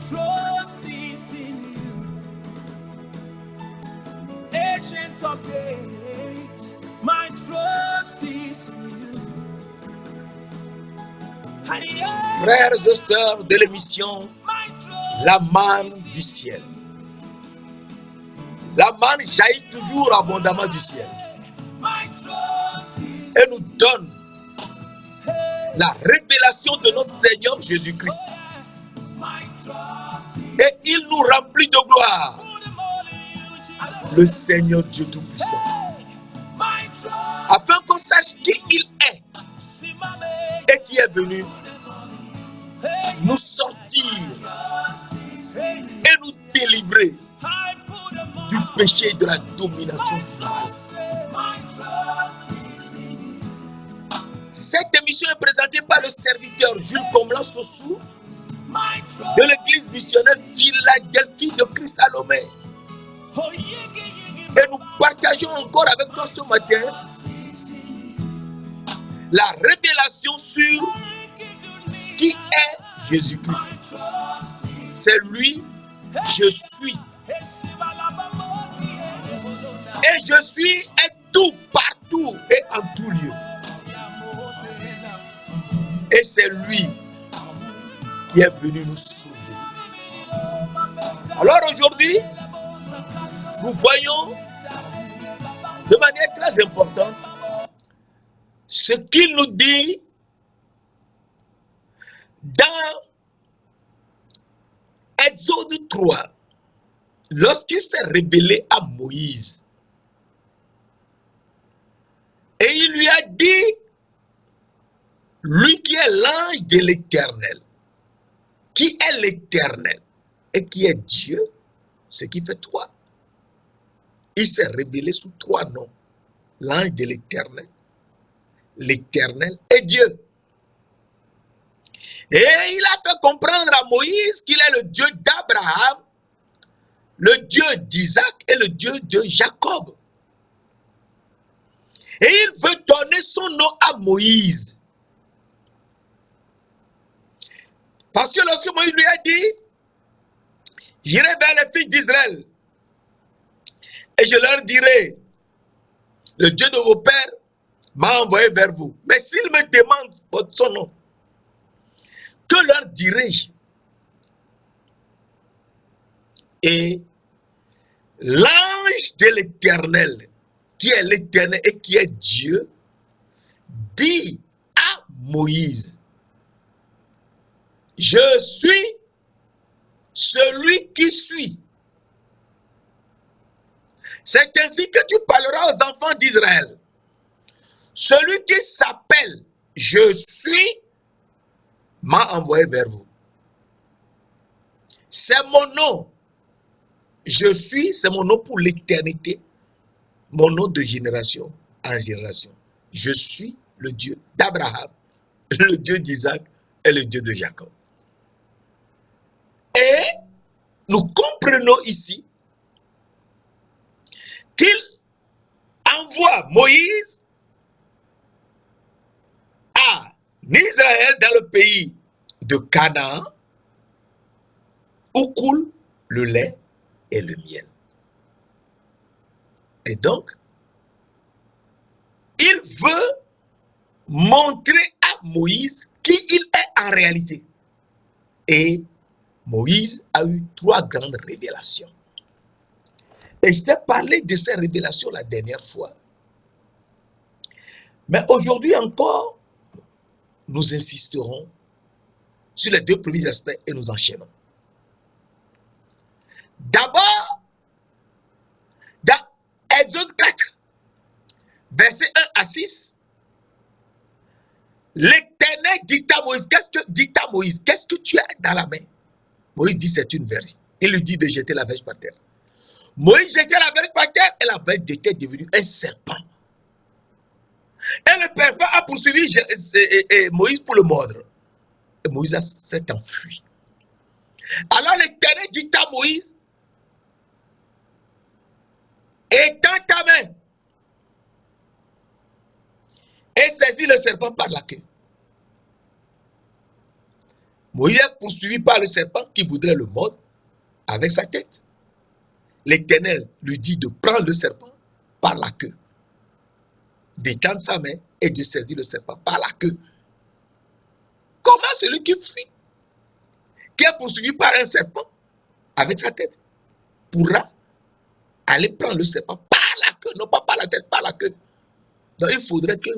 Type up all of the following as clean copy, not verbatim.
trust is in you, ancient of days. My trust is in you. Frères et sœurs de l'émission La manne du ciel. La manne jaillit toujours abondamment du ciel et nous donne la révélation de notre Seigneur Jésus-Christ. Et il nous remplit de gloire. Le Seigneur Dieu Tout-Puissant. Afin qu'on sache qui il est et qui est venu nous sortir et nous délivrer du péché et de la domination du mal. Cette émission est présentée par le serviteur Jules Comblan Sossou de l'église missionnaire Philadelphie de Christ Salomé. Et nous partageons encore avec toi ce matin la révélation sur qui est Jésus-Christ. C'est lui, je suis. Et je suis est tout, partout et en tout lieu. Et c'est lui qui est venu nous sauver. Alors aujourd'hui, nous voyons de manière très importante ce qu'il nous dit dans Exode 3, lorsqu'il s'est révélé à Moïse. Et il lui a dit, lui qui est l'ange de l'Éternel, qui est l'Éternel et qui est Dieu, ce qui fait trois. Il s'est révélé sous trois noms. L'ange de l'Éternel, l'Éternel et Dieu. Et il a fait comprendre à Moïse qu'il est le Dieu d'Abraham, le Dieu d'Isaac et le Dieu de Jacob. Et il veut donner son nom à Moïse. Parce que lorsque Moïse lui a dit, j'irai vers les fils d'Israël et je leur dirai, le Dieu de vos pères m'a envoyé vers vous. Mais s'ils me demandent son nom, que leur dirai-je? Et l'ange de l'Éternel, qui est l'Éternel et qui est Dieu, dit à Moïse, je suis celui qui suis. C'est ainsi que tu parleras aux enfants d'Israël. Celui qui s'appelle je suis m'a envoyé vers vous. C'est mon nom. Je suis, c'est mon nom pour l'éternité. Mon nom de génération en génération. Je suis le Dieu d'Abraham, le Dieu d'Isaac et le Dieu de Jacob. Et nous comprenons ici qu'il envoie Moïse à Israël dans le pays de Canaan où coule le lait et le miel. Et donc, il veut montrer à Moïse qui il est en réalité. Et Moïse a eu trois grandes révélations. Et je t'ai parlé de ces révélations la dernière fois. Mais aujourd'hui encore, nous insisterons sur les deux premiers aspects et nous enchaînons. D'abord, dans Exode 4, versets 1 à 6, l'Éternel dit à Moïse, qu'est-ce que tu as dans la main? Moïse dit, c'est une verge. Il lui dit de jeter la verge par terre. Moïse jetait la verge par terre et la verge était devenue un serpent. Et le serpent a poursuivi Moïse pour le mordre. Et Moïse s'est enfui. Alors l'Éternel dit à Moïse, étends ta main et saisis le serpent par la queue. Moïse est poursuivi par le serpent qui voudrait le mordre avec sa tête. L'Éternel lui dit de prendre le serpent par la queue, d'étendre sa main et de saisir le serpent par la queue. Comment celui qui fuit, qui est poursuivi par un serpent avec sa tête, pourra aller prendre le serpent par la queue, non pas par la tête, par la queue? Donc il faudrait que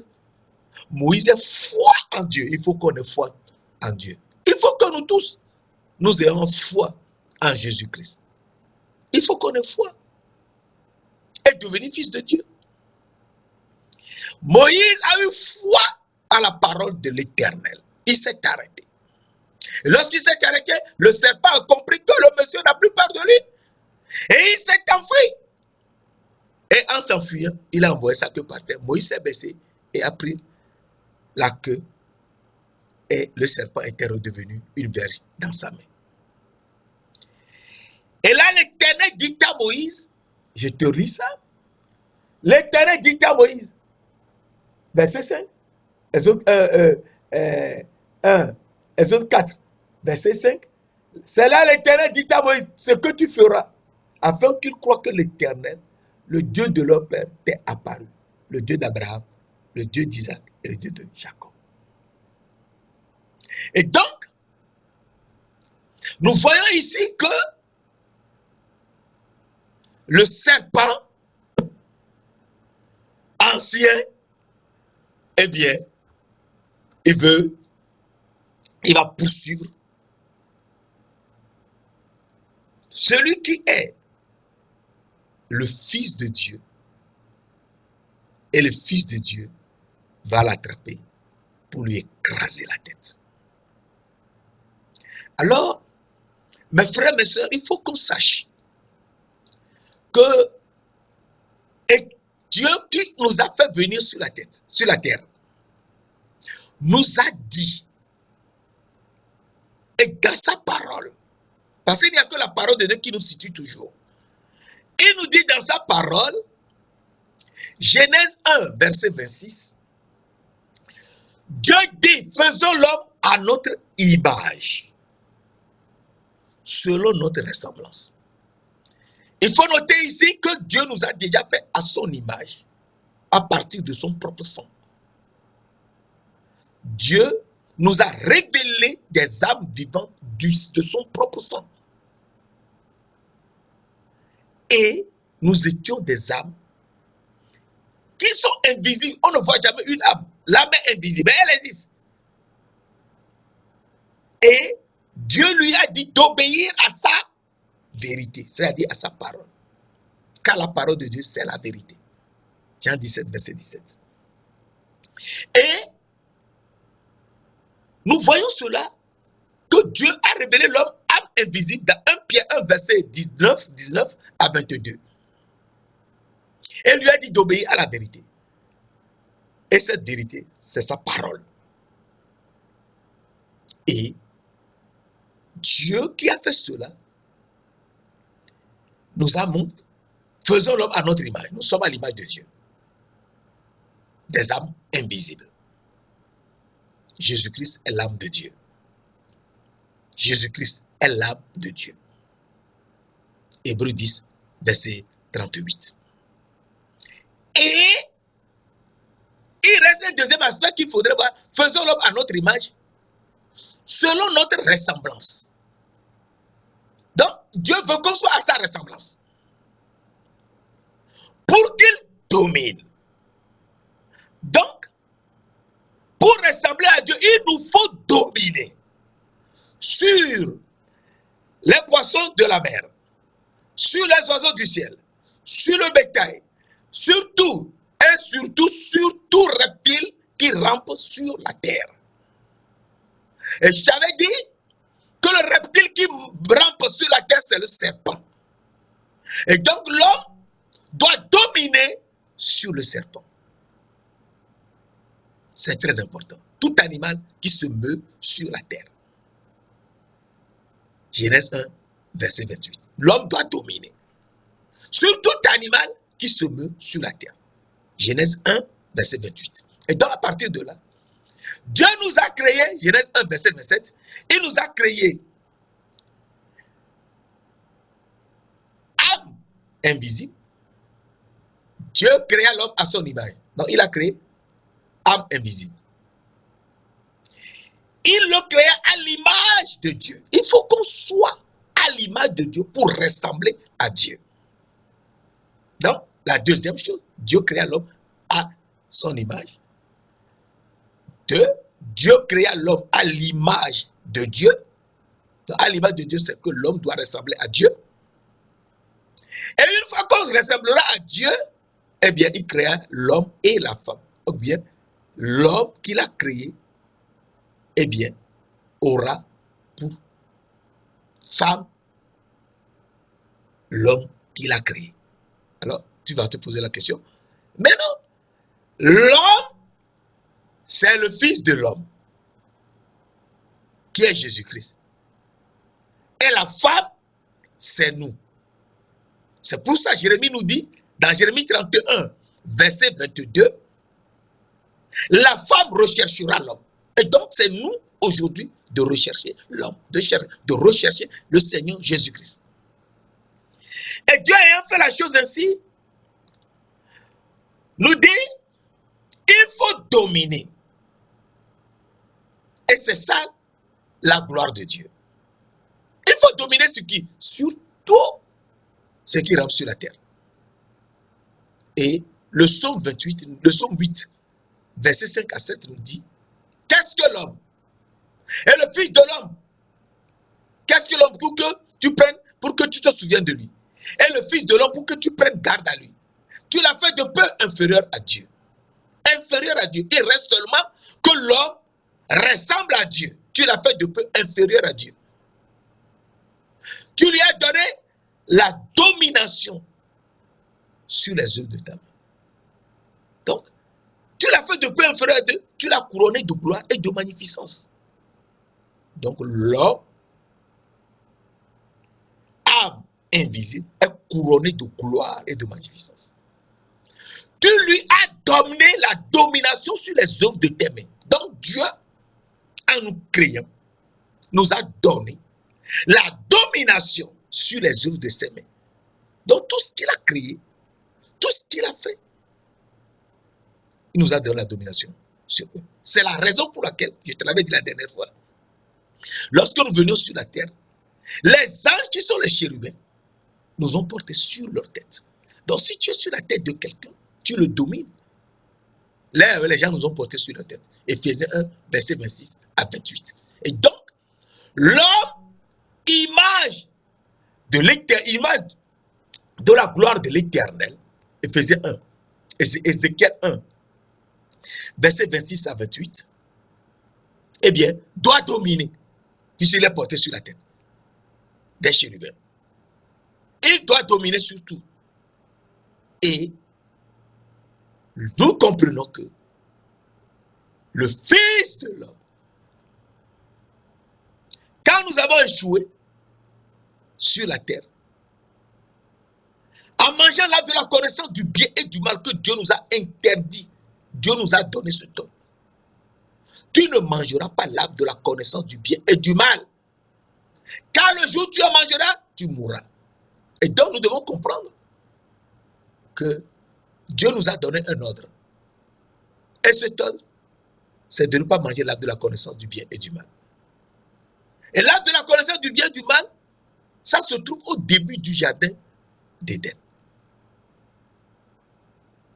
Moïse ait foi en Dieu. Il faut qu'on ait foi en Dieu. Il faut que nous tous, nous ayons foi en Jésus-Christ. Il faut qu'on ait foi et devenir fils de Dieu. Moïse a eu foi à la parole de l'Éternel. Il s'est arrêté. Et lorsqu'il s'est arrêté, le serpent a compris que le monsieur n'a plus peur de lui. Et il s'est enfui. Et en s'enfuyant, il a envoyé sa queue par terre. Moïse s'est baissé et a pris la queue. Et le serpent était redevenu une verge dans sa main. Et là, l'Éternel dit à Moïse, je te lis ça. L'Éternel dit à Moïse, verset 5, Exode 4, verset 5. C'est là l'Éternel dit à Moïse, ce que tu feras, afin qu'il croie que l'Éternel, le Dieu de leur père, t'est apparu. Le Dieu d'Abraham, le Dieu d'Isaac et le Dieu de Jacob. Et donc, nous voyons ici que le serpent ancien, eh bien, il va poursuivre celui qui est le Fils de Dieu. Et le Fils de Dieu va l'attraper pour lui écraser la tête. Alors, mes frères, mes sœurs, il faut qu'on sache que Dieu qui nous a fait venir sur la terre, nous a dit, et dans sa parole, parce qu'il n'y a que la parole de Dieu qui nous situe toujours. Il nous dit dans sa parole, Genèse 1, verset 26, Dieu dit, faisons l'homme à notre image, selon notre ressemblance. Il faut noter ici que Dieu nous a déjà fait à son image, à partir de son propre sang. Dieu nous a révélé des âmes vivantes de son propre sang. Et nous étions des âmes qui sont invisibles. On ne voit jamais une âme. L'âme est invisible, mais elle existe. Et Dieu lui a dit d'obéir à sa vérité, c'est-à-dire à sa parole. Car la parole de Dieu, c'est la vérité. Jean 17, verset 17. Et nous voyons cela, que Dieu a révélé l'homme âme invisible dans 1 Pierre 1, verset 19 à 22. Et lui a dit d'obéir à la vérité. Et cette vérité, c'est sa parole. Et Dieu qui a fait cela, nous a montré, faisons l'homme à notre image. Nous sommes à l'image de Dieu. Des âmes invisibles. Jésus-Christ est l'âme de Dieu. Jésus-Christ est l'âme de Dieu. Hébreux 10, verset 38. Et il reste un deuxième aspect qu'il faudrait voir. Faisons l'homme à notre image, selon notre ressemblance. Donc, Dieu veut qu'on soit à sa ressemblance. Pour qu'il domine. Donc, pour ressembler à Dieu, il nous faut dominer sur les poissons de la mer, sur les oiseaux du ciel, sur le bétail, sur tout et surtout sur tout reptile qui rampe sur la terre. Et j'avais dit que le reptile qui rampe sur la terre, c'est le serpent. Et donc l'homme doit dominer sur le serpent. C'est très important. Tout animal qui se meut sur la terre. Genèse 1, verset 28. L'homme doit dominer sur tout animal qui se meut sur la terre. Genèse 1, verset 28. Et donc à partir de là, Dieu nous a créé, Genèse 1, verset 27, Il nous a créé âme invisible. Dieu créa l'homme à son image. Donc, il a créé âme invisible. Il le créa à l'image de Dieu. Il faut qu'on soit à l'image de Dieu pour ressembler à Dieu. Donc, la deuxième chose, Dieu créa l'homme à son image. Deux, Dieu créa l'homme à l'image de Dieu. Donc, à l'image de Dieu, c'est que l'homme doit ressembler à Dieu. Et une fois qu'on ressemblera à Dieu, eh bien, il créa l'homme et la femme. Ou bien, l'homme qu'il a créé, eh bien, aura pour femme l'homme qu'il a créé. Alors, tu vas te poser la question. Mais non, l'homme, c'est le fils de l'homme, qui est Jésus-Christ. Et la femme, c'est nous. C'est pour ça que Jérémie nous dit, dans Jérémie 31, verset 22, la femme recherchera l'homme. Et donc, c'est nous, aujourd'hui, de rechercher l'homme, de rechercher le Seigneur Jésus-Christ. Et Dieu ayant fait la chose ainsi, nous dit, il faut dominer. Et c'est ça, la gloire de Dieu. Il faut dominer sur qui? Sur tout ce qui rampe sur la terre. Et le psaume 8, verset 5 à 7 nous dit, qu'est-ce que l'homme? Et le fils de l'homme, qu'est-ce que l'homme? Pour que tu prennes, pour que tu te souviennes de lui. Et le fils de l'homme, pour que tu prennes garde à lui. Tu l'as fait de peu inférieur à Dieu. Inférieur à Dieu. Il reste seulement que l'homme ressemble à Dieu. Tu l'as fait de peu inférieur à Dieu. Tu lui as donné la domination sur les œuvres de ta main. Donc, tu l'as fait de peu inférieur à Dieu. Tu l'as couronné de gloire et de magnificence. Donc, l'homme, âme invisible, est couronné de gloire et de magnificence. Tu lui as donné la domination sur les œuvres de tes mains. Donc, Dieu, en nous créant, nous a donné la domination sur les œuvres de ses mains. Donc, tout ce qu'il a créé, tout ce qu'il a fait, il nous a donné la domination sur eux. C'est la raison pour laquelle, je te l'avais dit la dernière fois, lorsque nous venions sur la terre, les anges qui sont les chérubins nous ont portés sur leur tête. Donc, si tu es sur la tête de quelqu'un, tu le domines. Là, les gens nous ont portés sur leur tête. Éphésiens 1, verset 26 à 28. Et donc, l'homme, image de la gloire de l'Éternel, Éphésiens 1, Ézéchiel 1, verset 26 à 28, eh bien, doit dominer, puisqu'il est porté sur la tête des chérubins. Il doit dominer sur tout. Et nous comprenons que le Fils de l'homme, quand nous avons échoué sur la terre, en mangeant l'arbre de la connaissance du bien et du mal que Dieu nous a interdit, Dieu nous a donné ce don. Tu ne mangeras pas l'arbre de la connaissance du bien et du mal. Car le jour où tu en mangeras, tu mourras. Et donc nous devons comprendre que Dieu nous a donné un ordre. Et cet ordre, c'est de ne pas manger l'arbre de la connaissance du bien et du mal. Et l'arbre de la connaissance du bien et du mal, ça se trouve au début du jardin d'Éden.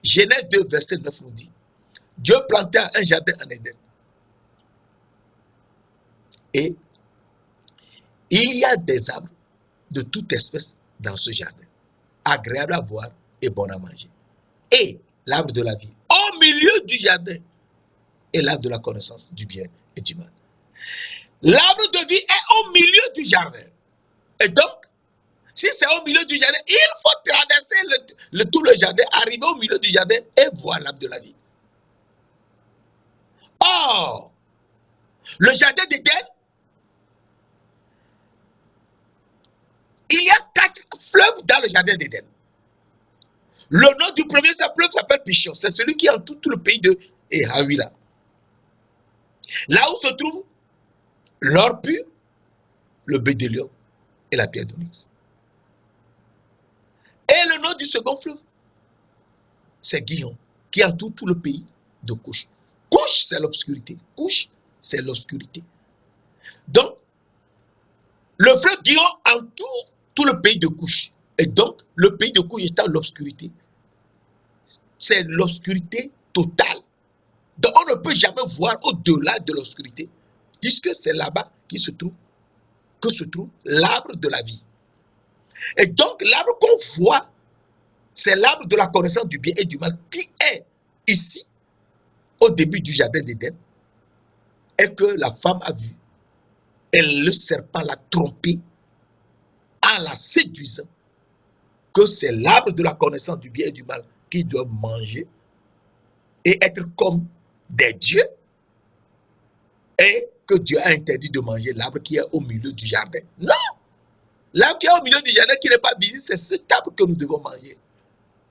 Genèse 2, verset 9 nous dit, Dieu planta un jardin en Éden. Et il y a des arbres de toute espèce dans ce jardin, agréable à voir et bon à manger. Et l'arbre de la vie au milieu du jardin et l'arbre de la connaissance du bien et du mal. L'arbre de vie est au milieu du jardin. Et donc, si c'est au milieu du jardin, il faut traverser tout le jardin, arriver au milieu du jardin et voir l'arbre de la vie. Or, le jardin d'Éden, il y a 4 fleuves dans le jardin d'Éden. Le nom du premier fleuve s'appelle Pishon. C'est celui qui entoure tout le pays de Havila. Là où se trouve l'or pur, le bédélium et la pierre d'onyx. Et le nom du second fleuve, c'est Gihon, qui entoure tout le pays de Couche. Couche, c'est l'obscurité. Couche, c'est l'obscurité. Donc, le fleuve Gihon entoure tout le pays de Couche. Et donc, le pays de Couche est dans l'obscurité. C'est l'obscurité totale. Donc, on ne peut jamais voir au-delà de l'obscurité, puisque c'est là-bas que se trouve l'arbre de la vie. Et donc, l'arbre qu'on voit, c'est l'arbre de la connaissance du bien et du mal qui est ici, au début du jardin d'Éden, et que la femme a vu. Et le serpent l'a trompé en la séduisant, que c'est l'arbre de la connaissance du bien et du mal qu'ils doivent manger et être comme des dieux, et que Dieu a interdit de manger l'arbre qui est au milieu du jardin. Non! L'arbre qui est au milieu du jardin, qui n'est pas visible, c'est cet arbre que nous devons manger.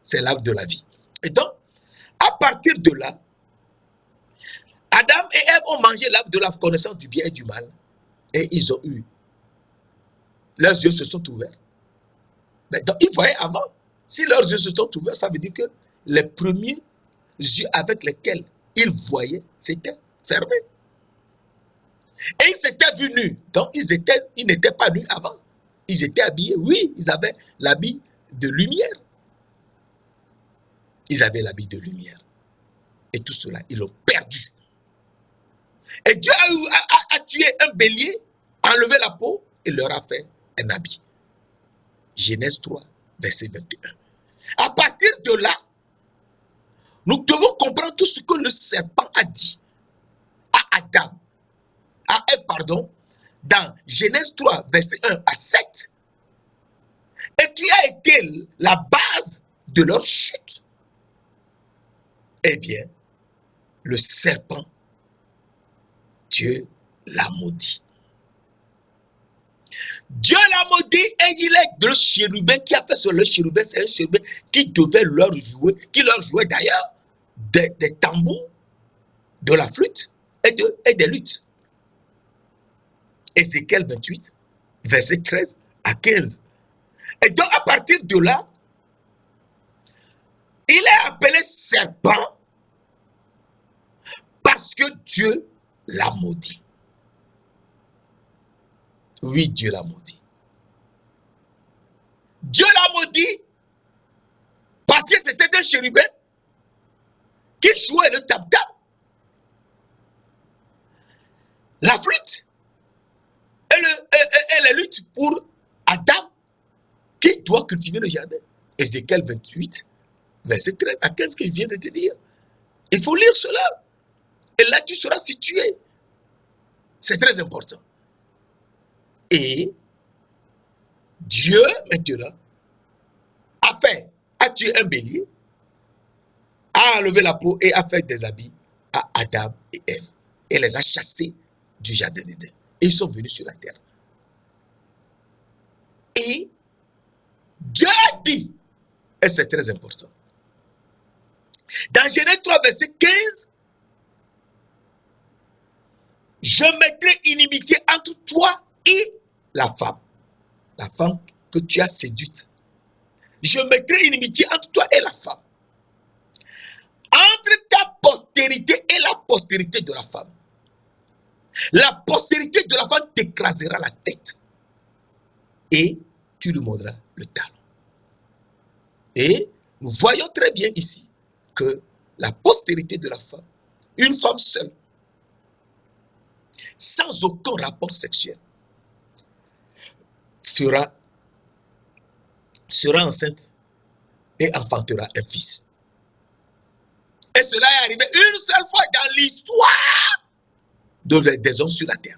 C'est l'arbre de la vie. Et donc, à partir de là, Adam et Ève ont mangé l'arbre de la connaissance du bien et du mal. Et ils ont eu. Leurs yeux se sont ouverts. Mais donc, ils voyaient avant. Si leurs yeux se sont ouverts, ça veut dire que les premiers yeux avec lesquels ils voyaient, c'était fermé. Et ils s'étaient vus nus. Donc, ils n'étaient pas nus avant. Ils étaient habillés. Oui, ils avaient l'habit de lumière. Ils avaient l'habit de lumière. Et tout cela, ils l'ont perdu. Et Dieu a tué un bélier, enlevé la peau et leur a fait un habit. Genèse 3, verset 21. À partir de là, nous devons comprendre tout ce que le serpent a dit à Ève, dans Genèse 3, verset 1 à 7, et qui a été la base de leur chute. Eh bien, le serpent, Dieu l'a maudit. Dieu l'a maudit et il est le chérubin qui a fait sur le chérubin. C'est un chérubin qui devait leur jouer, qui leur jouait d'ailleurs des tambours, de la flûte et des luttes. Ézéchiel 28, verset 13 à 15. Et donc à partir de là, il est appelé serpent parce que Dieu l'a maudit. Oui, Dieu l'a maudit. Dieu l'a maudit parce que c'était un chérubin qui jouait le tam-tam, la flûte et les luttes pour Adam qui doit cultiver le jardin. Ézéchiel 28, verset 13 à 15 que je viens de te dire. Il faut lire cela. Et là, tu seras situé. C'est très important. Et Dieu, maintenant, a tué un bélier, a enlevé la peau et a fait des habits à Adam et Ève. Et les a chassés du jardin d'Éden. Et ils sont venus sur la terre. Et Dieu a dit, et c'est très important, dans Genèse 3, verset 15, je mettrai inimitié entre toi et la femme que tu as séduite. Je mettrai inimitié entre toi et la femme, entre ta postérité et la postérité de la femme. La postérité de la femme t'écrasera la tête et tu lui mordras le talon. Et nous voyons très bien ici que la postérité de la femme, une femme seule, sans aucun rapport sexuel, sera enceinte et enfantera un fils. Et cela est arrivé une seule fois dans l'histoire des hommes sur la terre.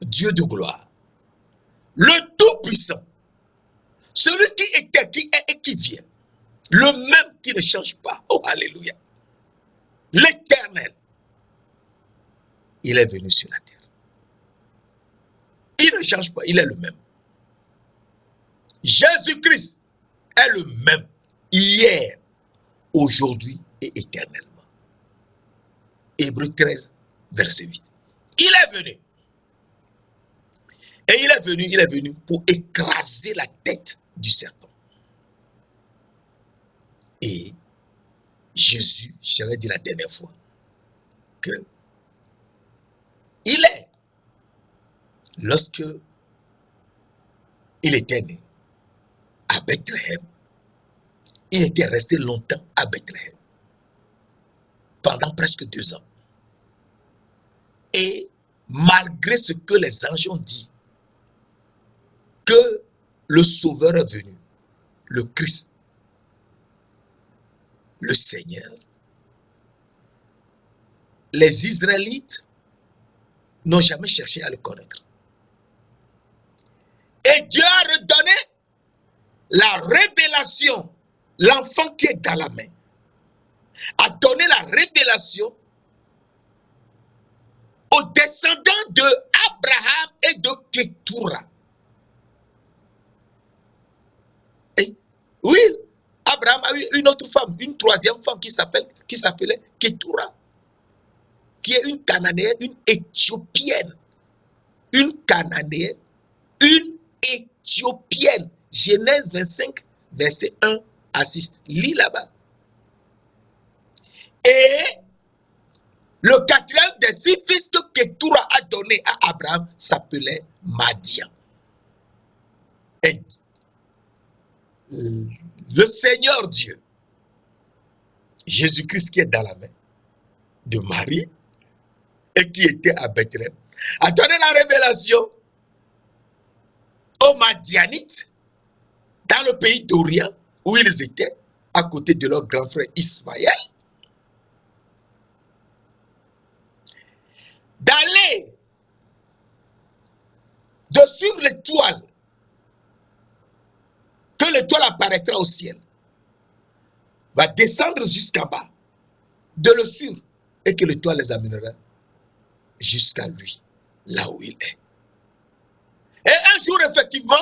Dieu de gloire, le Tout-Puissant, celui qui était, qui est et qui vient, le même qui ne change pas. Oh, alléluia. L'Éternel, il est venu sur la terre. Il ne change pas, il est le même. Jésus-Christ est le même hier, aujourd'hui et éternellement. Hébreux 13, verset 8. Il est venu. Et il est venu pour écraser la tête du serpent. Et Jésus, j'avais dit la dernière fois, que lorsque il était né à Bethléem, il était resté longtemps à Bethléem, pendant presque 2 ans. Et malgré ce que les anges ont dit, que le Sauveur est venu, le Christ, le Seigneur, les Israélites n'ont jamais cherché à le connaître. Et Dieu a redonné la révélation, l'enfant qui est dans la main, a donné la révélation aux descendants de Abraham et de Ketura. Et oui, Abraham a eu une autre femme, une troisième femme qui s'appelait Ketura, qui est une Cananéenne, une Éthiopienne. Une Cananéenne, une Éthiopienne. Genèse 25, verset 1 à 6. Lis là-bas. Et le quatrième des 6 fils que Ketura a donné à Abraham s'appelait Madian. Et le Seigneur Dieu, Jésus-Christ qui est dans la main de Marie et qui était à Bethléem, a donné la révélation aux Madianites dans le pays d'Orient où ils étaient à côté de leur grand frère Ismaël, d'aller de suivre l'étoile, que l'étoile apparaîtra au ciel, va descendre jusqu'en bas, de le suivre, et que l'étoile les amènera jusqu'à lui, là où il est. Et un jour, effectivement,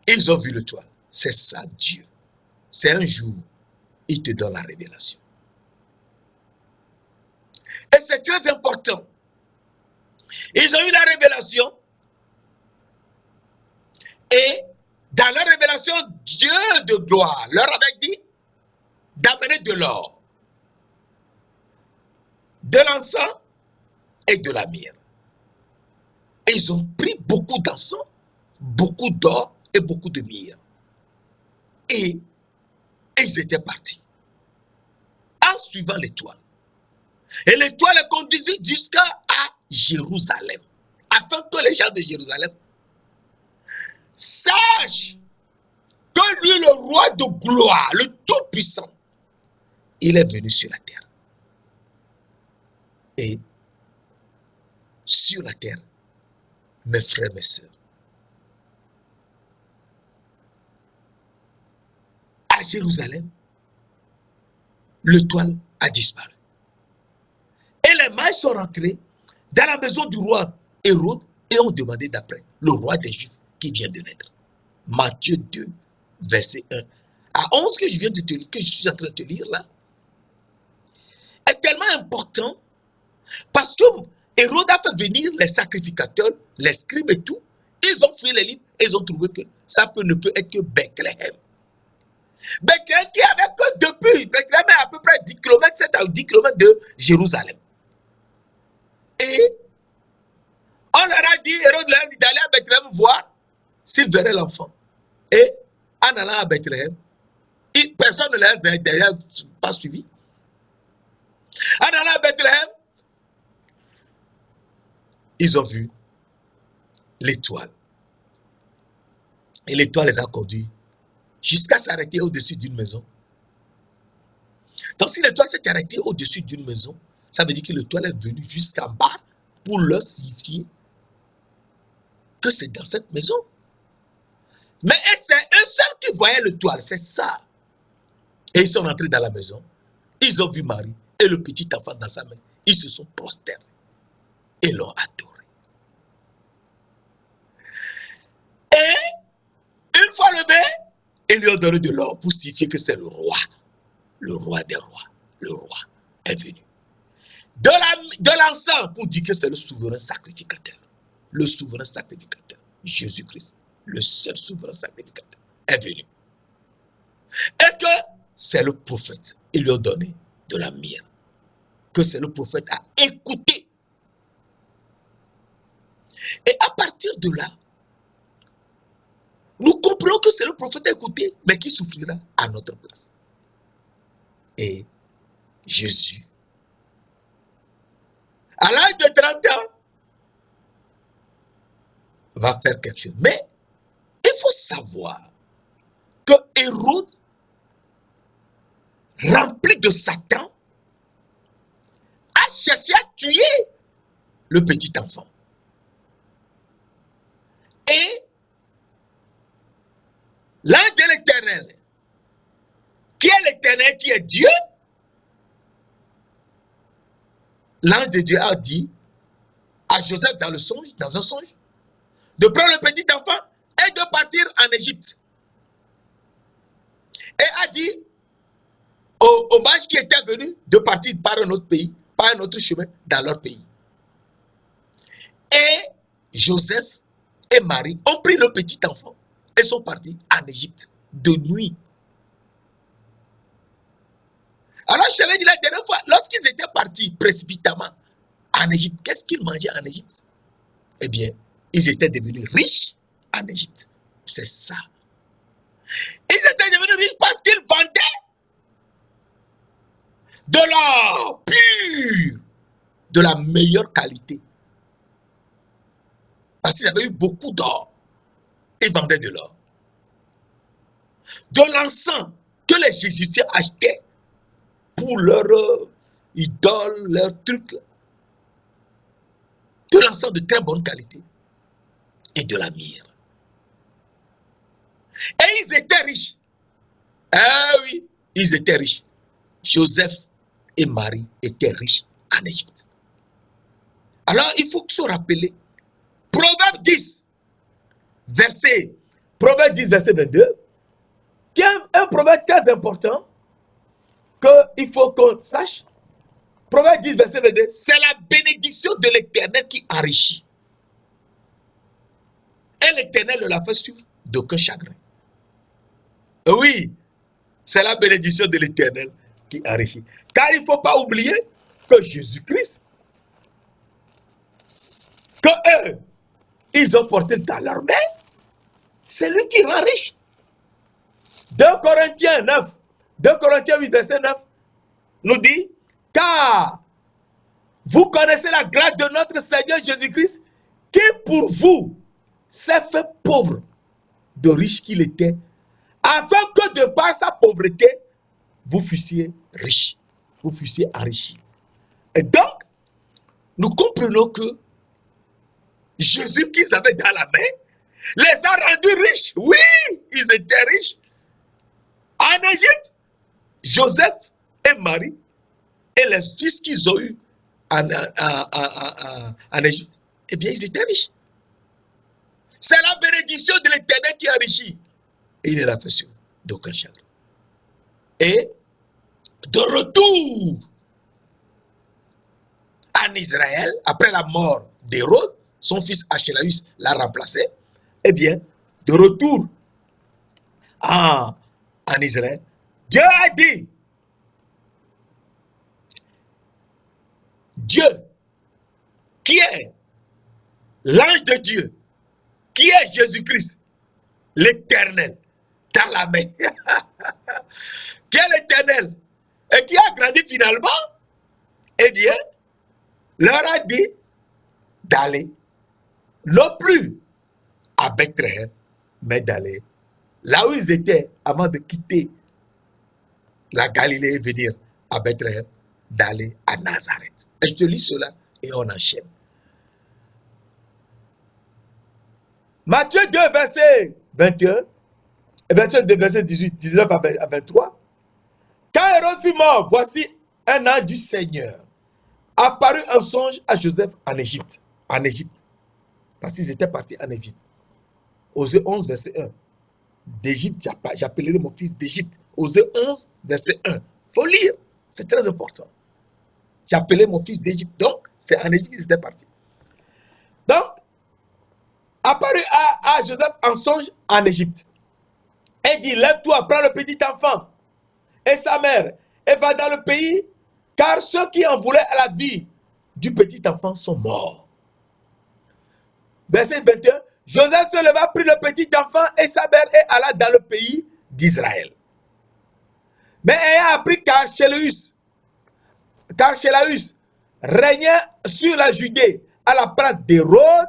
ils ont vu l'étoile. C'est ça, Dieu. C'est un jour, il te donne la révélation. Et c'est très important. Ils ont eu la révélation. Et dans la révélation, Dieu de gloire leur avait dit d'amener de l'or, de l'encens et de la myrrhe. Et ils ont pris beaucoup d'encens, beaucoup d'or et beaucoup de myrrhe. Et ils étaient partis en suivant l'étoile. Et l'étoile les conduisit jusqu'à Jérusalem, afin que les gens de Jérusalem sachent que lui, le roi de gloire, le Tout-Puissant, il est venu sur la terre. Et sur la terre, mes frères, mes sœurs, à Jérusalem, l'étoile a disparu. Et les mages sont rentrés dans la maison du roi Hérode et ont demandé d'après le roi des Juifs qui vient de naître. Matthieu 2, verset 1 à 11 que je viens de te lire, que je suis en train de te lire là, est tellement important parce que Hérode a fait venir les sacrificateurs, les scribes et tout. Ils ont fait les livres et ils ont trouvé que ça ne peut être que Bethléem. Bethléem qui avait que depuis, Bethléem est à peu près 10 km, 7 à 10 km de Jérusalem. Et on leur a dit, Hérode leur a dit d'aller à Bethléem voir s'ils verraient l'enfant. Et en allant à Bethléem, personne ne les a derrière pas suivi. En allant à Bethléem, ils ont vu l'étoile. Et l'étoile les a conduits jusqu'à s'arrêter au-dessus d'une maison. Donc si l'étoile s'est arrêtée au-dessus d'une maison, ça veut dire que l'étoile est venue jusqu'en bas pour leur signifier que c'est dans cette maison. Mais c'est eux seuls qui voyaient l'étoile, c'est ça. Et ils sont entrés dans la maison, ils ont vu Marie et le petit enfant dans sa main. Ils se sont prosternés et l'ont adoré. Et une fois levé, ils lui ont donné de l'or pour signifier que c'est le roi des rois. Le roi est venu. de l'encens pour dire que c'est le souverain sacrificateur. Le souverain sacrificateur, Jésus-Christ, le seul souverain sacrificateur, est venu. Et que c'est le prophète, ils lui ont donné de la myrrhe. Que c'est le prophète à écouter. Et à partir de là, nous comprenons que c'est le prophète à écouter, mais qui souffrira à notre place. Et Jésus, à l'âge de 30 ans, va faire quelque chose. Mais il faut savoir que Hérode, rempli de Satan, a cherché à tuer le petit enfant. Et l'ange de l'Éternel, qui est l'Éternel, qui est Dieu, l'ange de Dieu a dit à Joseph dans un songe, de prendre le petit enfant et de partir en Égypte. Et a dit aux mages qui étaient venus de partir par un autre pays, par un autre chemin dans leur pays. Et Joseph et Marie ont pris le petit enfant et sont partis en Égypte de nuit. Alors je t'avais dit la dernière fois, lorsqu'ils étaient partis précipitamment en Égypte, qu'est-ce qu'ils mangeaient en Égypte? Eh bien, ils étaient devenus riches en Égypte. C'est ça. Ils étaient devenus riches parce qu'ils vendaient de l'or pur, de la meilleure qualité. Parce qu'ils avaient eu beaucoup d'or. Ils vendaient de l'or. De l'encens que les Jésuitiens achetaient pour leurs idoles, leurs trucs. De l'encens de très bonne qualité. Et de la myrrhe. Et ils étaient riches. Ah oui, ils étaient riches. Joseph et Marie étaient riches en Égypte. Alors, il faut se rappeler, Proverbe 10, verset 22, qui est un proverbe très important qu'il faut qu'on sache. Proverbe 10, verset 22, c'est la bénédiction de l'Éternel qui enrichit. Et l'Éternel ne la fait suivre d'aucun chagrin. Oui, c'est la bénédiction de l'Éternel qui enrichit. Car il ne faut pas oublier que Jésus-Christ, que eux, ils ont porté dans leur main, c'est lui qui rend riche. 2 Corinthiens 8, verset 9, nous dit, car vous connaissez la grâce de notre Seigneur Jésus-Christ, qui pour vous s'est fait pauvre, de riche qu'il était, afin que de par sa pauvreté, vous fussiez riches, vous fussiez enrichis. Et donc, nous comprenons que Jésus qu'ils avaient dans la main les a rendus riches. Oui, ils étaient riches. En Égypte, Joseph et Marie et les fils qu'ils ont eus en Égypte, eh bien, ils étaient riches. C'est la bénédiction de l'Éternel qui enrichit. Et il ne l'a fait sur d'aucun chagrin. Et de retour en Israël, après la mort d'Hérode, son fils Archélaüs l'a remplacé. Eh bien, de retour en Israël, Dieu a dit, Dieu, qui est l'ange de Dieu, qui est Jésus-Christ, l'Éternel, dans la main, qui est l'Éternel, et qui a grandi finalement, eh bien, leur a dit d'aller, non plus à Bethléem, mais d'aller là où ils étaient avant de quitter la Galilée et venir à Bethléem, d'aller à Nazareth. Et je te lis cela et on enchaîne. Matthieu 2, verset 21, et verset 18, 19 à 23. Quand Hérode fut mort, voici un ange du Seigneur apparut en songe à Joseph en Égypte. En Égypte. Parce qu'ils étaient partis en Égypte. Osée 11, verset 1. D'Égypte, j'appellerai mon fils d'Égypte. Osée 11, verset 1. Il faut lire. C'est très important. j'ai appelé mon fils d'Égypte. Donc, c'est en Égypte qu'ils étaient partis. Donc, apparu à Joseph en songe en Égypte. Et dit, lève-toi, prends le petit enfant et sa mère et va dans le pays, car ceux qui en voulaient à la vie du petit enfant sont morts. Verset 21, Joseph se leva, prit le petit enfant et sa mère et alla dans le pays d'Israël. Mais ayant appris qu'Archélaüs régnait sur la Judée à la place d'Hérode,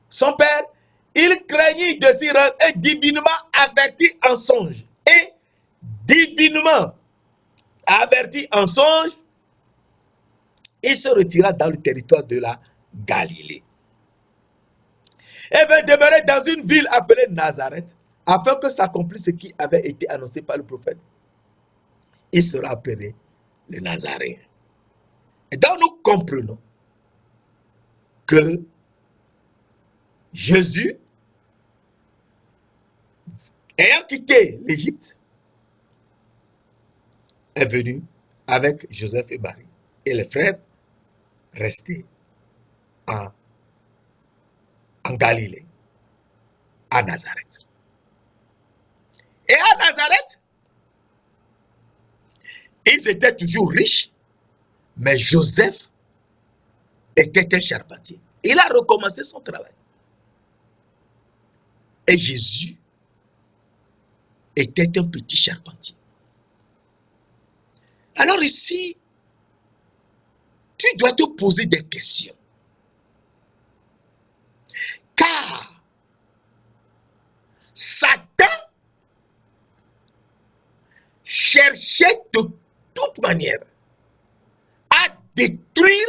son père, il craignit de s'y rendre et divinement averti en songe. Et divinement averti en songe, il se retira dans le territoire de la Galilée. Et vint demeurer dans une ville appelée Nazareth, afin que s'accomplisse ce qui avait été annoncé par le prophète. Il sera appelé le Nazaréen. Et donc nous comprenons que Jésus, ayant quitté l'Égypte, est venu avec Joseph et Marie. Et les frères restés en Galilée, à Nazareth. Et à Nazareth, ils étaient toujours riches, mais Joseph était un charpentier. Il a recommencé son travail. Et Jésus était un petit charpentier. Alors ici, tu dois te poser des questions. Car Satan cherchait de toute manière à détruire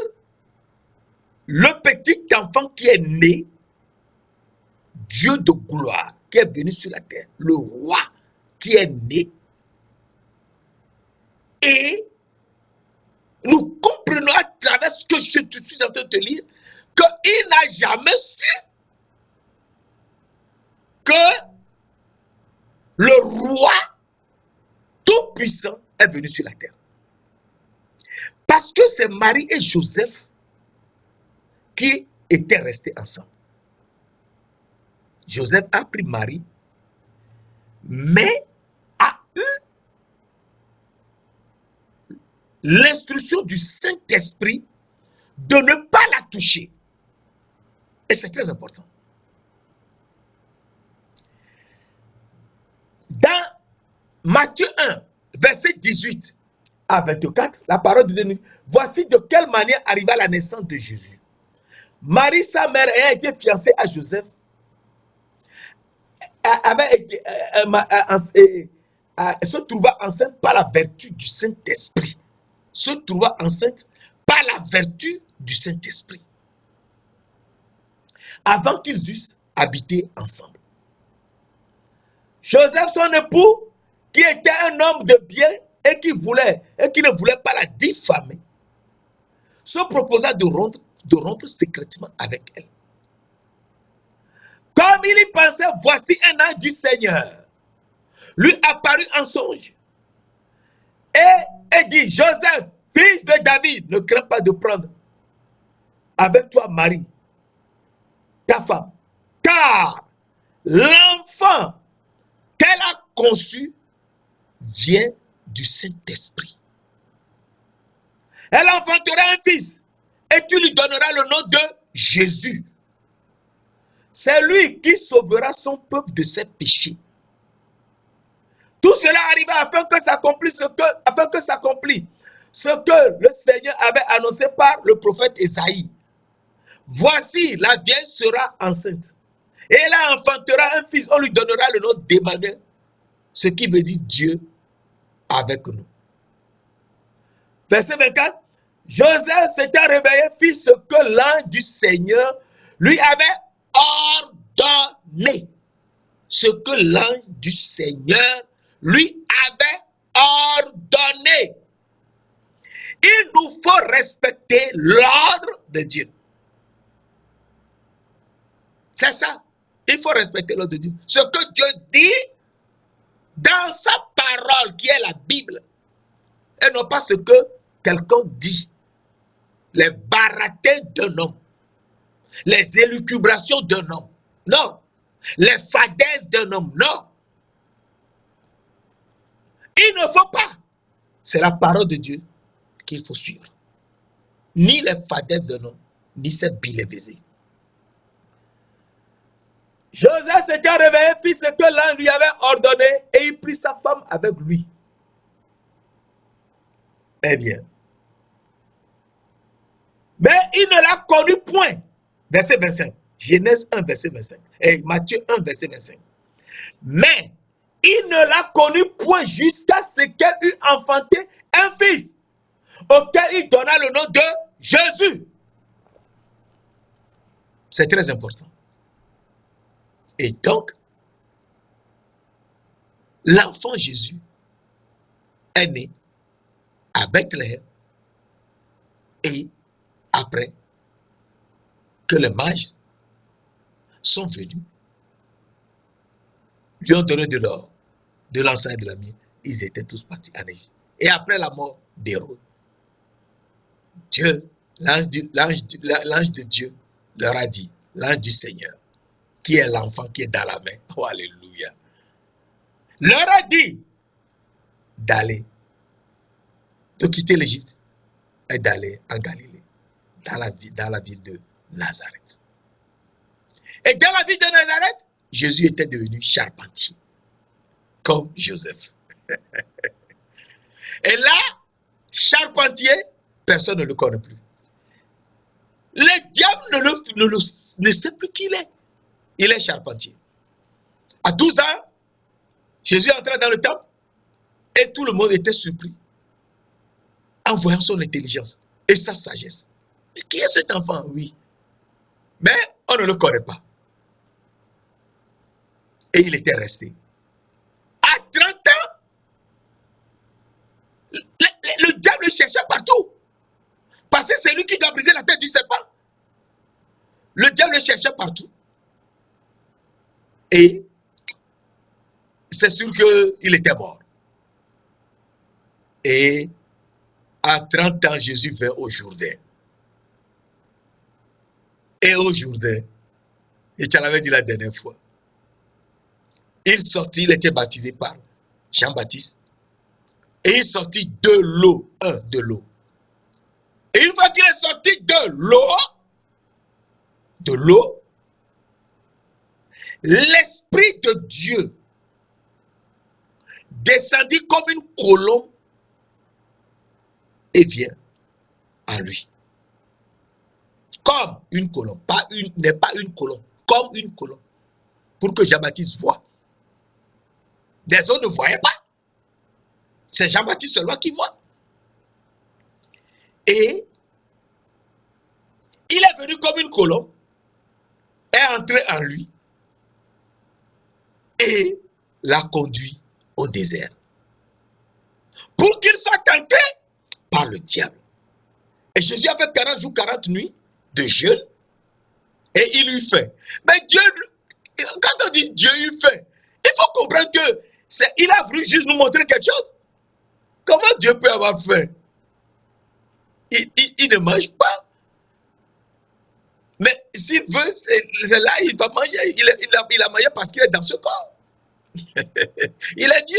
le petit enfant qui est né, Dieu de gloire, qui est venu sur la terre, le roi qui est né. Et nous comprenons à travers ce que je suis en train de te lire, qu'il n'a jamais su que le roi tout-puissant est venu sur la terre. Parce que c'est Marie et Joseph qui étaient restés ensemble. Joseph a pris Marie, mais a eu l'instruction du Saint-Esprit de ne pas la toucher. Et c'est très important. Dans Matthieu 1, verset 18 à 24, la parole de Dieu, voici de quelle manière arriva la naissance de Jésus. Marie, sa mère, ayant été fiancée à Joseph, se trouva enceinte par la vertu du Saint-Esprit. Se trouva enceinte par la vertu du Saint-Esprit. Avant qu'ils eussent habité ensemble. Joseph, son époux, qui était un homme de bien et qui ne voulait pas la diffamer, se proposa de rompre secrètement avec elle. Comme il y pensait, voici un ange du Seigneur lui apparut en songe et dit, Joseph, fils de David, ne crains pas de prendre avec toi Marie, ta femme, car l'enfant qu'elle a conçu vient du Saint-Esprit. Elle enfantera un fils et tu lui donneras le nom de Jésus. C'est lui qui sauvera son peuple de ses péchés. Tout cela arriva afin que s'accomplisse ce que le Seigneur avait annoncé par le prophète Esaïe. Voici, la vierge sera enceinte. Et elle enfantera un fils. On lui donnera le nom d'Emmanuel. Ce qui veut dire Dieu avec nous. Verset 24. Joseph s'était réveillé, fit ce que l'ange du Seigneur lui avait ordonné. Ce que l'ange du Seigneur lui avait ordonné. Il nous faut respecter l'ordre de Dieu. C'est ça. Il faut respecter l'ordre de Dieu. Ce que Dieu dit dans sa parole, qui est la Bible, et non pas ce que quelqu'un dit les baratins d'un homme, les élucubrations d'un homme. Non. Les fadaises d'un homme. Non. Il ne faut pas. C'est la parole de Dieu qu'il faut suivre. Ni les fadaises d'un homme, ni ses bilévisés. Joseph s'était réveillé, fit ce que l'ange lui avait ordonné, et il prit sa femme avec lui. Eh bien. Mais il ne l'a connu point. Verset 25. Genèse 1, verset 25. Et Matthieu 1, verset 25. Mais il ne l'a connu point jusqu'à ce qu'elle eût enfanté un fils, auquel il donna le nom de Jésus. C'est très important. Et donc, l'enfant Jésus est né à Bethléem et après que les mages sont venus, lui ont donné de l'or, de l'encens et de la myrrhe, ils étaient tous partis en Égypte. Et après la mort d'Hérode, Dieu, l'ange de Dieu leur a dit, l'ange du Seigneur, qui est l'enfant qui est dans la main, oh alléluia, leur a dit d'aller, de quitter l'Égypte et d'aller en Galilée, dans la ville de Nazareth. Et dans la ville de Nazareth, Jésus était devenu charpentier, comme Joseph. Et là, charpentier, personne ne le connaît plus. Le diable ne sait plus qui il est. Il est charpentier. À 12 ans, Jésus entra dans le temple et tout le monde était surpris en voyant son intelligence et sa sagesse. Mais qui est cet enfant? Oui. Mais on ne le connaît pas. Et il était resté. À 30 ans, le diable le cherchait partout. Parce que c'est lui qui doit briser la tête du serpent. Le diable le cherchait partout. Et c'est sûr qu'il était mort. Et à 30 ans, Jésus vint au Jourdain. Et au Jourdain, et tu l'avais dit la dernière fois, il sortit, il était baptisé par Jean-Baptiste. Et il sortit de l'eau, de l'eau. Et une fois qu'il est sorti de l'eau, l'Esprit de Dieu descendit comme une colombe et vient en lui. Comme une colombe, n'est pas une colombe, comme une colombe. Pour que Jean-Baptiste voie. Les autres ne voyaient pas. C'est Jean-Baptiste seulement qui voit. Et il est venu comme une colombe, est entré en lui et l'a conduit au désert. Pour qu'il soit tenté par le diable. Et Jésus a fait 40 jours, 40 nuits de jeûne et il lui fait. Mais Dieu, quand on dit Dieu lui fait, il faut comprendre que il a voulu juste nous montrer quelque chose. Comment Dieu peut avoir faim? Il ne mange pas. Mais s'il veut, c'est là il va manger. Il a mangé parce qu'il est dans ce corps. Il est Dieu.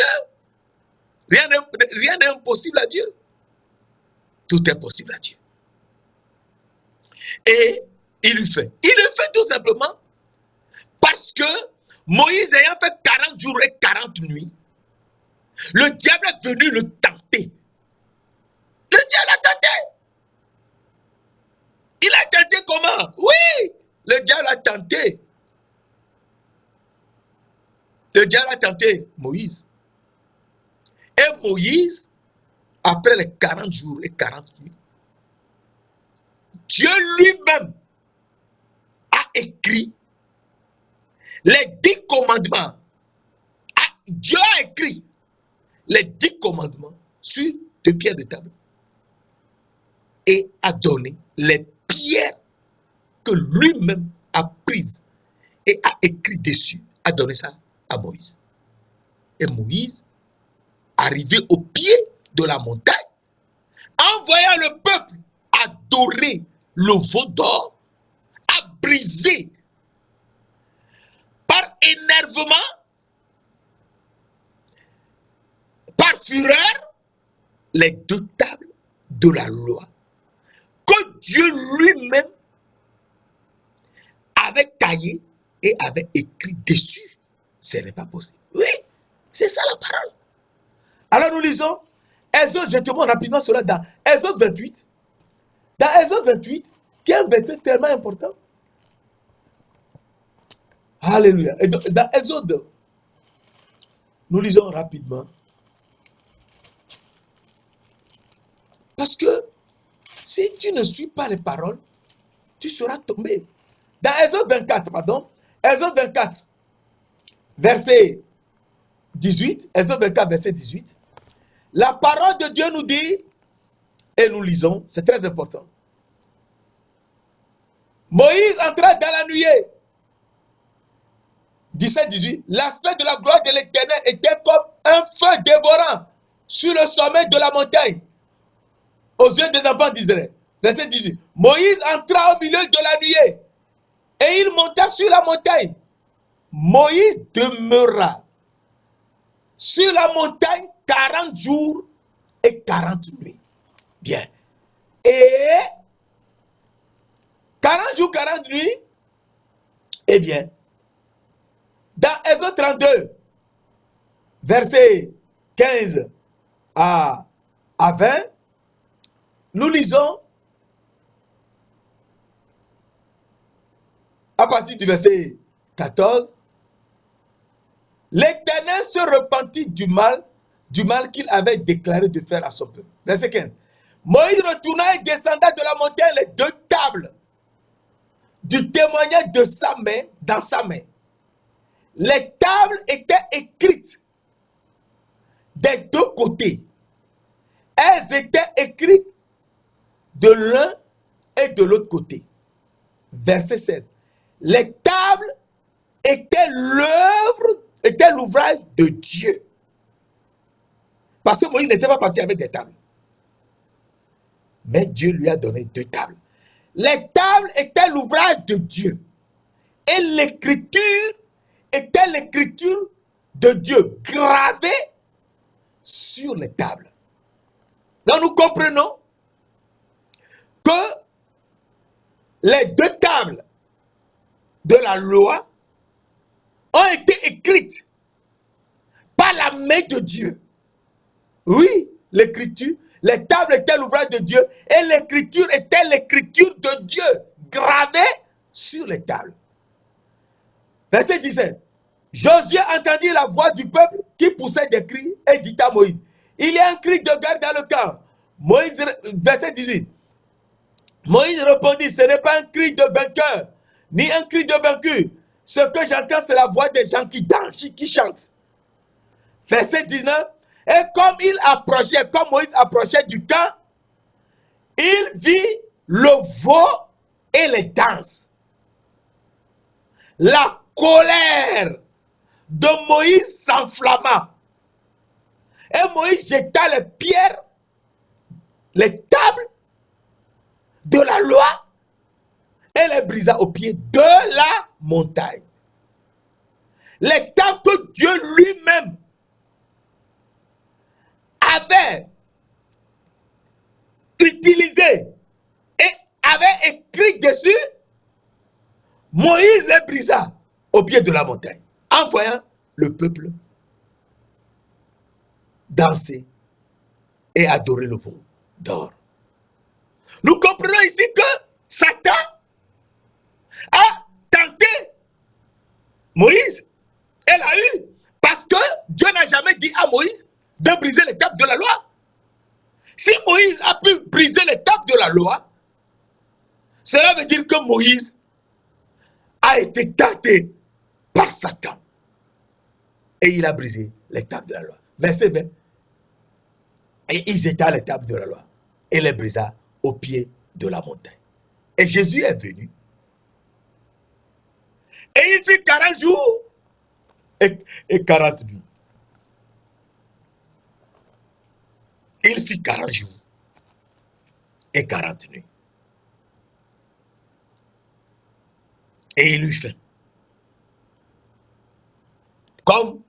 Rien n'est impossible à Dieu. Tout est possible à Dieu. Et il lui fait. Il le fait tout simplement parce que Moïse ayant fait 40 jours et 40 nuits, le diable est venu le tenter. Le diable a tenté. Il a tenté comment? Oui, le diable a tenté. Le diable a tenté Moïse. Et Moïse, après les 40 jours et 40 nuits, Dieu lui-même a écrit les 10 commandements. Dieu a écrit les 10 commandements sur 2 pierres de table et a donné les pierres que lui-même a prises et a écrit dessus, a donné ça à Moïse. Et Moïse, arrivé au pied de la montagne, en voyant le peuple adoré le veau d'or, a brisé par énervement, par fureur, les deux tables de la loi que Dieu lui-même avait taillé et avait écrit dessus. Ce n'est pas possible. Oui, c'est ça la parole. Alors nous lisons Exode, je te montre rapidement cela dans Exode 28. Dans Exode 28, qui est un verset tellement important. Alléluia. Et dans Exode, nous lisons rapidement. Parce que si tu ne suis pas les paroles, tu seras tombé. Dans Exode 24, pardon, Exode 24, verset 18, Exode 24, verset 18, la parole de Dieu nous dit, et nous lisons, c'est très important. Moïse entra dans la nuée. 17-18, l'aspect de la gloire de l'Éternel était comme un feu dévorant sur le sommet de la montagne, aux yeux des enfants d'Israël. Verset 18, Moïse entra au milieu de la nuée, et il monta sur la montagne. Moïse demeura sur la montagne 40 jours et 40 nuits. Bien. Et 40 jours, 40 nuits, eh bien, dans Exode 32, verset 15 à 20, nous lisons à partir du verset 14, l'Éternel se repentit du mal qu'il avait déclaré de faire à son peuple. Verset 15. Moïse retourna et descenda de la montagne les deux tables du témoignage de sa main dans sa main. Les tables étaient écrites des deux côtés. Elles étaient écrites de l'un et de l'autre côté. Verset 16. Les tables étaient l'ouvrage de Dieu. Parce que Moïse n'était pas parti avec des tables. Mais Dieu lui a donné deux tables. Les tables étaient l'ouvrage de Dieu. Et l'écriture était l'écriture de Dieu gravée sur les tables. Donc nous comprenons que les deux tables de la loi ont été écrites par la main de Dieu. Oui, l'écriture, les tables étaient l'ouvrage de Dieu et l'écriture était l'écriture de Dieu gravée sur les tables. Verset 17. Josué entendit la voix du peuple qui poussait des cris et dit à Moïse, il y a un cri de guerre dans le camp. Moïse, verset 18. Moïse répondit, ce n'est pas un cri de vainqueur, ni un cri de vaincu. Ce que j'entends, c'est la voix des gens qui dansent, qui chantent. Verset 19. Et comme Moïse approchait du camp, il vit le veau et les danses. La colère de Moïse s'enflamma. Et Moïse jeta les pierres, les tables de la loi et les brisa au pied de la montagne. Les tables que Dieu lui-même avait utilisées et avait écrit dessus, Moïse les brisa au pied de la montagne, en voyant le peuple danser et adorer le veau d'or. Nous comprenons ici que Satan a tenté Moïse et l'a eu parce que Dieu n'a jamais dit à Moïse de briser les tables de la loi. Si Moïse a pu briser les tables de la loi, cela veut dire que Moïse a été tenté par Satan. Et il a brisé les tables de la loi. Verset 20. Et il jeta les tables de la loi et les brisa au pied de la montagne. Et Jésus est venu. Et il fit 40 jours et 40 nuits. Il fit 40 jours et 40 nuits. Et il lui fait. Comme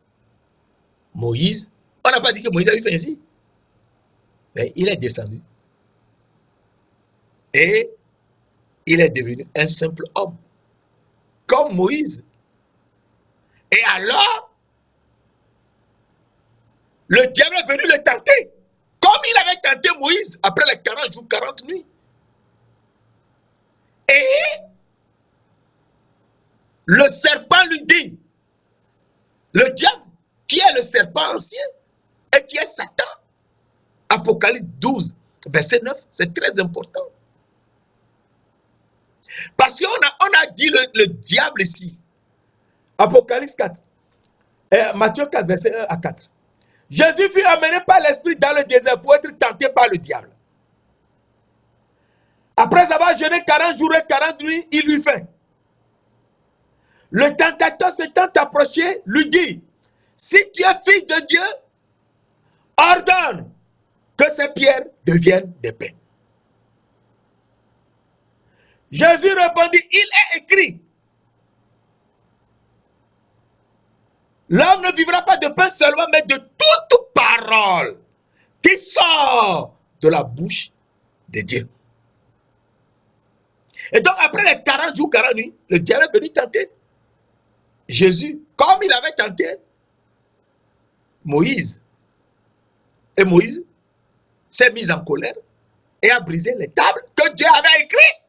Moïse, on n'a pas dit que Moïse a eu fait ainsi. Mais il est descendu. Et il est devenu un simple homme. Comme Moïse. Et alors, le diable est venu le tenter. Comme il avait tenté Moïse après les 40 jours, 40 nuits. Et le serpent lui dit, le diable, qui est le serpent ancien, et qui est Satan. Apocalypse 12, verset 9, c'est très important. Parce qu'on a dit le diable ici. Apocalypse 4. Matthieu 4, verset 1 à 4. Jésus fut amené par l'esprit dans le désert pour être tenté par le diable. Après avoir jeûné 40 jours et 40 nuits, il lui fait. Le tentateur s'étant approché, lui dit, si tu es fils de Dieu, ordonne que ces pierres deviennent des pains. Jésus répondit, il est écrit, l'homme ne vivra pas de pain seulement, mais de toute parole qui sort de la bouche de Dieu. Et donc, après les 40 jours, 40 nuits, le diable est venu tenter Jésus, comme il avait tenté Moïse. Et Moïse s'est mis en colère et a brisé les tables que Dieu avait écrites.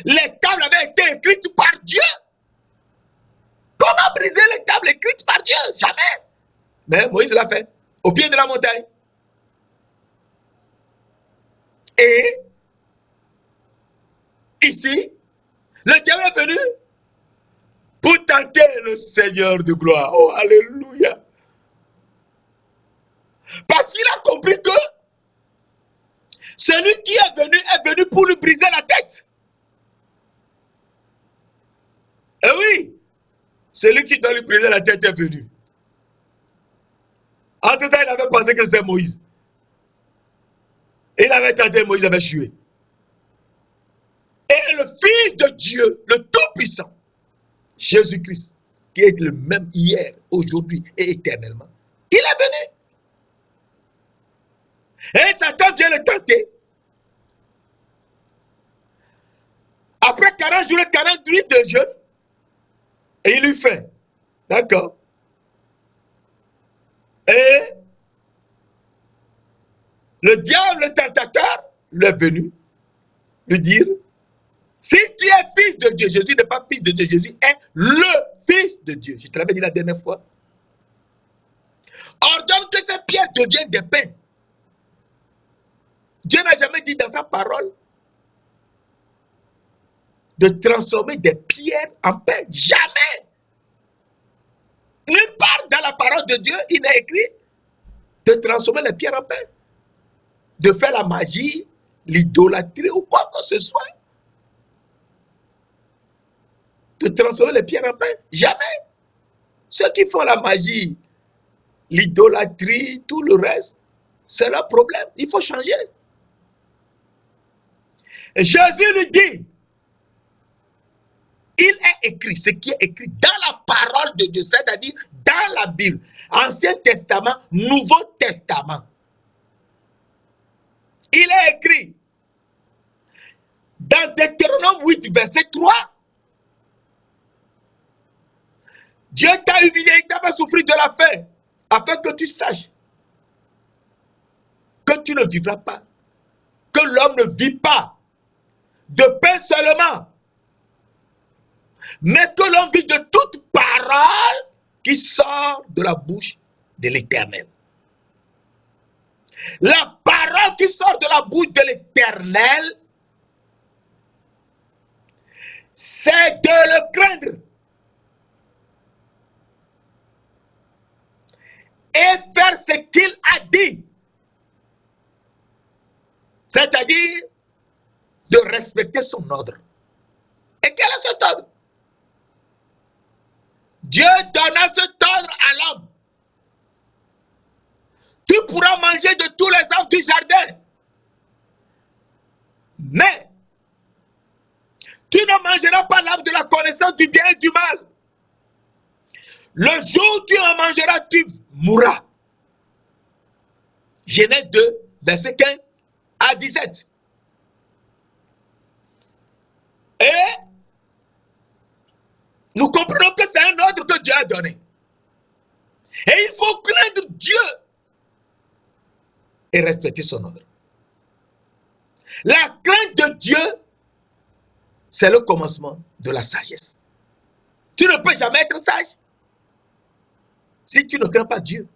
Les tables avaient été écrites par Dieu. Comment briser les tables écrites par Dieu? Jamais. Mais Moïse l'a fait, au pied de la montagne. Et ici, le diable est venu pour tenter le Seigneur de gloire. Oh, alléluia. Parce qu'il a compris que celui qui est venu pour lui briser la tête. Et oui, celui qui doit lui briser la tête est venu. En tout temps, il avait pensé que c'était Moïse. Il avait tenté, Moïse avait tué. Et le Fils de Dieu, le Tout-Puissant, Jésus-Christ, qui est le même hier, aujourd'hui et éternellement, il est venu. Et Satan vient le tenter. Après 40 jours et 40 nuits de jeûne, et il lui fait. D'accord. Et le diable, le tentateur, lui est venu lui dire, si tu es fils de Dieu, Jésus n'est pas fils de Dieu, Jésus est le Fils de Dieu. Je te l'avais dit la dernière fois. Ordonne que ces pierres deviennent des pains. Dieu n'a jamais dit dans sa parole de transformer des pierres en pain. Jamais. Nulle part dans la parole de Dieu, il n'est écrit de transformer les pierres en pain. De faire la magie, l'idolâtrie ou quoi que ce soit. De transformer les pierres en pain. Jamais. Ceux qui font la magie, l'idolâtrie, tout le reste, c'est leur problème. Il faut changer. Et Jésus lui dit, il est écrit, ce qui est écrit dans la parole de Dieu, c'est-à-dire dans la Bible, Ancien Testament, Nouveau Testament. Il est écrit dans Deutéronome 8, verset 3. Dieu t'a humilié, il t'a fait souffrir de la faim, afin que tu saches que tu ne vivras pas, que l'homme ne vit pas de pain seulement, mais que l'on vit de toute parole qui sort de la bouche de l'Éternel. La parole qui sort de la bouche de l'Éternel, c'est de le craindre et faire ce qu'il a dit. C'est-à-dire de respecter son ordre. Et quel est cet ordre? Dieu donna cet ordre à l'homme. Tu pourras manger de tous les arbres du jardin. Mais tu ne mangeras pas l'arbre de la connaissance du bien et du mal. Le jour où tu en mangeras, tu mourras. Genèse 2, verset 15 à 17. Et nous comprenons que c'est un ordre que Dieu a donné. Et il faut craindre Dieu et respecter son ordre. La crainte de Dieu, c'est le commencement de la sagesse. Tu ne peux jamais être sage si tu ne crains pas Dieu.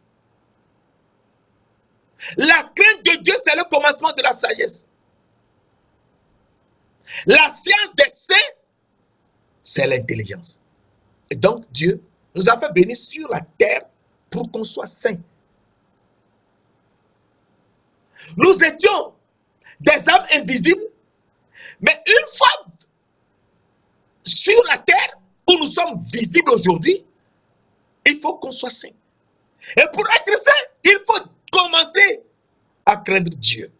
La crainte de Dieu, c'est le commencement de la sagesse. La science des saints, c'est l'intelligence. Et donc Dieu nous a fait venir sur la terre pour qu'on soit saints. Nous étions des âmes invisibles, mais une fois sur la terre où nous sommes visibles aujourd'hui, il faut qu'on soit saints. Et pour être saint, il faut commencer à craindre Dieu.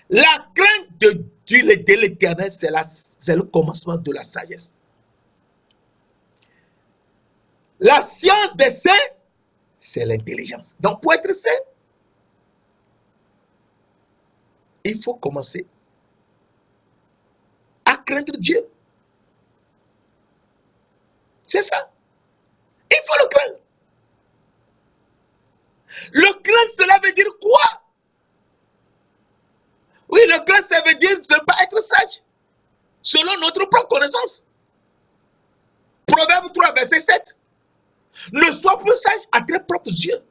La crainte de Dieu et de l'Éternel, c'est le commencement de la sagesse. La science des saints, c'est l'intelligence. Donc pour être saint, il faut commencer à craindre Dieu. C'est ça. Il faut le craindre. Le craindre, cela veut dire quoi? Oui, le craindre, ça veut dire ne pas être sage. Selon notre propre connaissance. Proverbe 3, verset 7. Ne sois plus sage à tes propres yeux.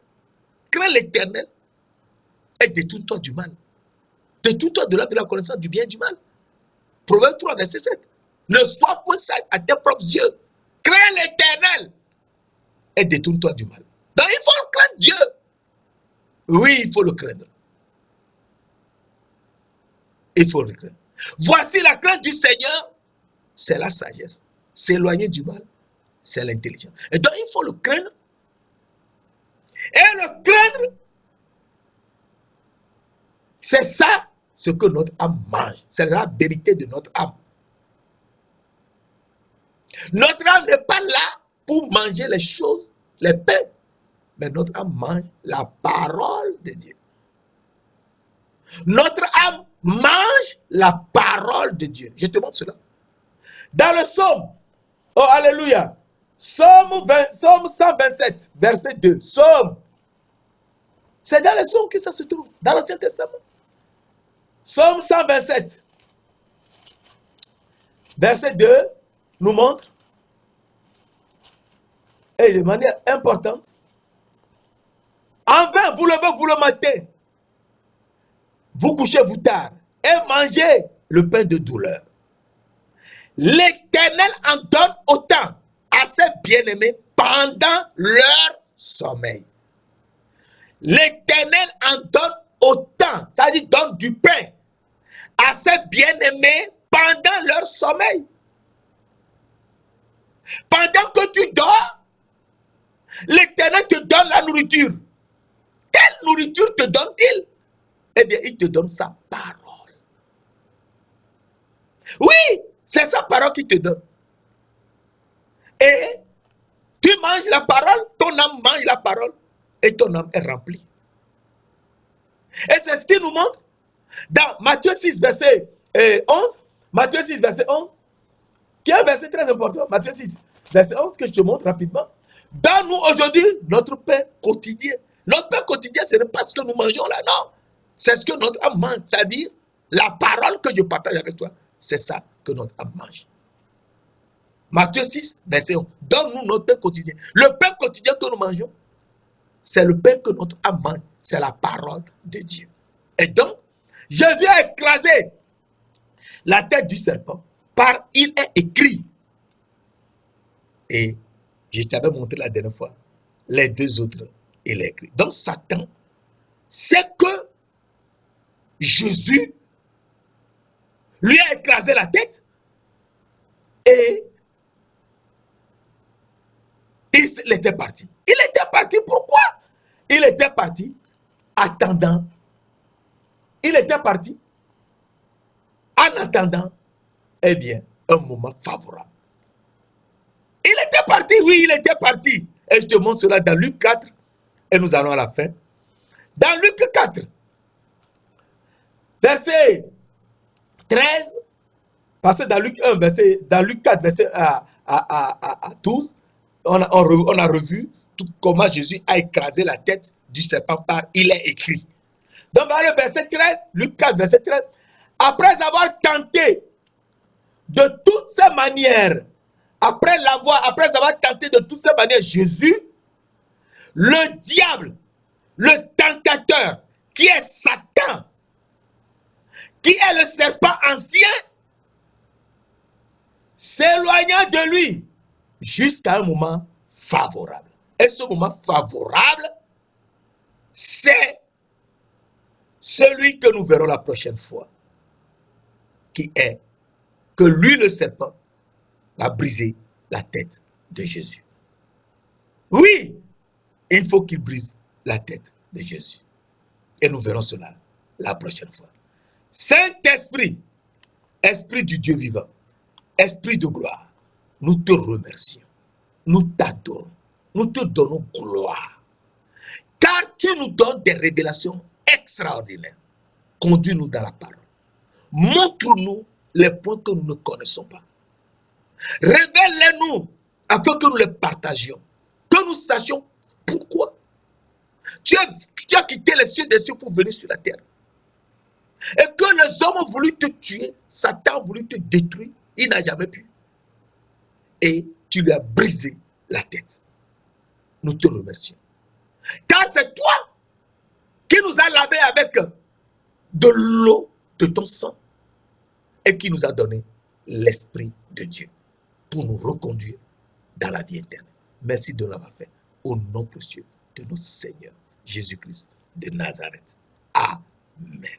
Crains l'Éternel et détourne-toi du mal. Détourne-toi de la connaissance du bien et du mal. Proverbe 3, verset 7. Ne sois plus sage à tes propres yeux. Crains l'Éternel et détourne-toi du mal. Donc il faut craindre Dieu. Oui, il faut le craindre. Il faut le craindre. Voici la crainte du Seigneur, c'est la sagesse. S'éloigner du mal, c'est l'intelligence. Et donc il faut le craindre. Et le craindre, c'est ça ce que notre âme mange. C'est la vérité de notre âme. Notre âme n'est pas là pour manger les choses, les pains. Mais notre âme mange la parole de Dieu. Notre âme mange la parole de Dieu. Je te montre cela. Dans le psaume, oh alléluia, psaume 127, verset 2. Psaume. C'est dans le psaume que ça se trouve, dans l'Ancien Testament. Psaume 127, verset 2, nous montre, et de manière importante, en vain, vous levez-vous le matin, vous couchez-vous tard, et mangez le pain de douleur. L'Éternel en donne autant à ses bien-aimés pendant leur sommeil. L'Éternel en donne autant, c'est-à-dire donne du pain à ses bien-aimés pendant leur sommeil. Pendant que tu dors, l'Éternel te donne la nourriture. Quelle nourriture te donne-t-il? Eh bien, il te donne sa parole. Oui, c'est sa parole qu'il te donne. Et tu manges la parole, ton âme mange la parole, et ton âme est remplie. Et c'est ce qu'il nous montre dans Matthieu 6, verset 11. Matthieu 6, verset 11, qui est un verset très important. Matthieu 6, verset 11, que je te montre rapidement. Dans nous aujourd'hui, notre pain quotidien. Notre pain quotidien, ce n'est pas ce que nous mangeons là, non. C'est ce que notre âme mange, c'est-à-dire la parole que je partage avec toi. C'est ça que notre âme mange. Matthieu 6, verset 11. Donne-nous notre pain quotidien. Le pain quotidien que nous mangeons, c'est le pain que notre âme mange. C'est la parole de Dieu. Et donc, Jésus a écrasé la tête du serpent par il est écrit. Et je t'avais montré la dernière fois, les deux autres, il est écrit. Donc Satan, c'est que Jésus lui a écrasé la tête et il était parti. Il était parti pourquoi? Il était parti attendant. Il était parti en attendant, eh bien, un moment favorable. Il était parti, oui, il était parti. Et je te montre cela dans Luc 4, et nous allons à la fin. Dans Luc 4, verset 13, parce que dans Luc 1, dans Luc 4, verset à 12, on a revu tout comment Jésus a écrasé la tête du serpent par il est écrit. Donc, dans le verset 13, Luc 4, verset 13, après avoir tenté de toutes ces manières, après avoir tenté de toutes ces manières, Jésus, le diable, le tentateur, qui est Satan, qui est le serpent ancien, s'éloigna de lui jusqu'à un moment favorable. Et ce moment favorable, c'est celui que nous verrons la prochaine fois, qui est que lui, le serpent, va briser la tête de Jésus. Oui, il faut qu'il brise la tête de Jésus. Et nous verrons cela la prochaine fois. Saint-Esprit, Esprit du Dieu vivant, Esprit de gloire, nous te remercions, nous t'adorons, nous te donnons gloire, car tu nous donnes des révélations extraordinaires. Conduis-nous dans la parole. Montre-nous les points que nous ne connaissons pas. Révèle-les-nous afin que nous les partagions, que nous sachions pourquoi. Tu as quitté les cieux des cieux pour venir sur la terre. Et que les hommes ont voulu te tuer, Satan a voulu te détruire, il n'a jamais pu. Et tu lui as brisé la tête. Nous te remercions. Car c'est toi qui nous as lavé avec de l'eau de ton sang et qui nous a donné l'Esprit de Dieu pour nous reconduire dans la vie éternelle. Merci de l'avoir fait. Au nom précieux de notre Seigneur Jésus-Christ de Nazareth. Amen.